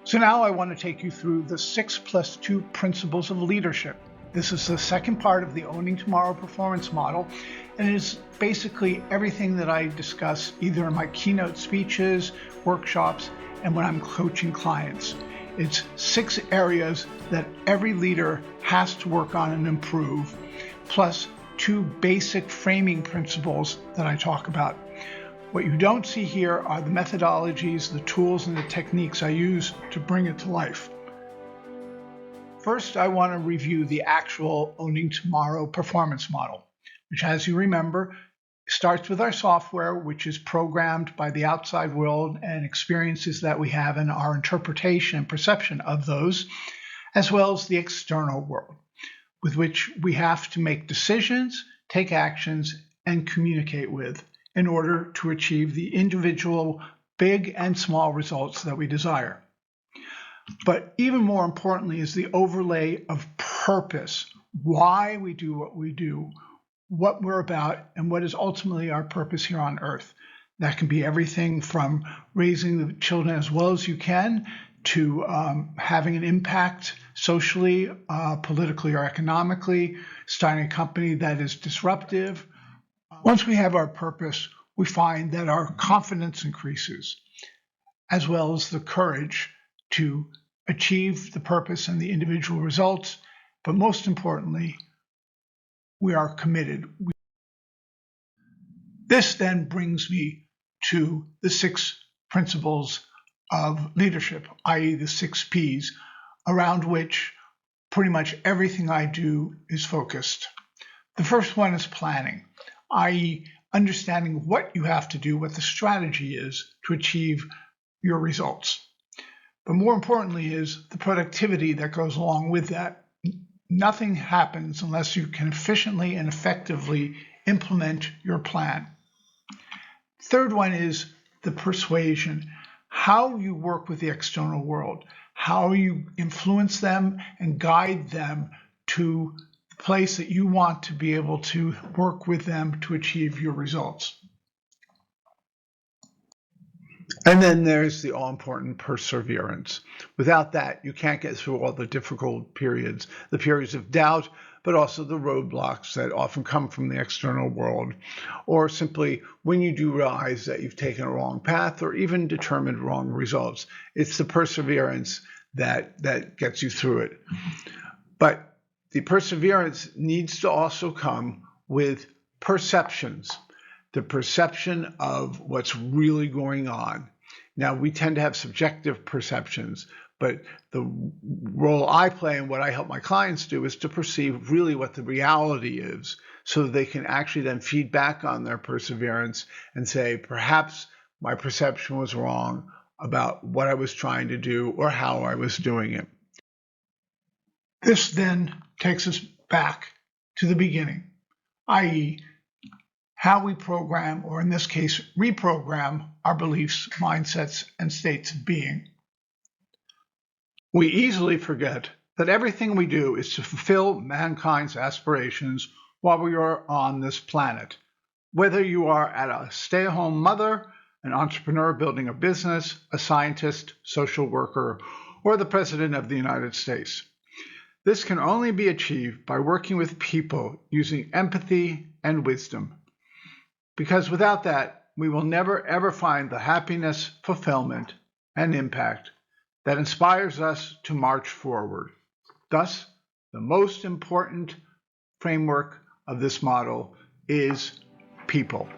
So now I want to take you through the 6+2 principles of leadership. This is the second part of the Owning Tomorrow performance model, and it is basically everything that I discuss either in my keynote speeches, workshops, and when I'm coaching clients. It's 6 areas that every leader has to work on and improve, plus 2 basic framing principles that I talk about. What you don't see here are the methodologies, the tools, and the techniques I use to bring it to life. First, I want to review the actual Owning Tomorrow performance model, which, as you remember, starts with our software, which is programmed by the outside world and experiences that we have in our interpretation and perception of those, as well as the external world, with which we have to make decisions, take actions, and communicate with in order to achieve the individual big and small results that we desire. But even more importantly is the overlay of purpose, why we do what we do, what we're about, and what is ultimately our purpose here on earth. That can be everything from raising the children as well as you can to having an impact socially, politically, or economically, starting a company that is disruptive. Once we have our purpose, we find that our confidence increases, as well as the courage to achieve the purpose and the individual results. But most importantly, we are committed. This then brings me to the 6 principles of leadership, i.e. the 6 Ps, around which pretty much everything I do is focused. The first one is planning, i.e. understanding what you have to do, what the strategy is to achieve your results. But more importantly is the productivity that goes along with that. Nothing happens unless you can efficiently and effectively implement your plan. Third one is the persuasion, how you work with the external world, how you influence them and guide them to the place that you want to be able to work with them to achieve your results. And then there's the all-important perseverance. Without that, you can't get through all the difficult periods, the periods of doubt, but also the roadblocks that often come from the external world, or simply when you do realize that you've taken a wrong path or even determined wrong results. It's the perseverance that gets you through it. But the perseverance needs to also come with perceptions, the perception of what's really going on. Now, we tend to have subjective perceptions, but the role I play and what I help my clients do is to perceive really what the reality is so that they can actually then feed back on their perseverance and say, perhaps my perception was wrong about what I was trying to do or how I was doing it. This then takes us back to the beginning, i.e., how we program, or in this case, reprogram our beliefs, mindsets, and states of being. We easily forget that everything we do is to fulfill mankind's aspirations while we are on this planet. Whether you are at a stay-at-home mother, an entrepreneur building a business, a scientist, social worker, or the President of the United States. This can only be achieved by working with people using empathy and wisdom. Because without that, we will never ever find the happiness, fulfillment, and impact that inspires us to march forward. Thus, the most important framework of this model is people.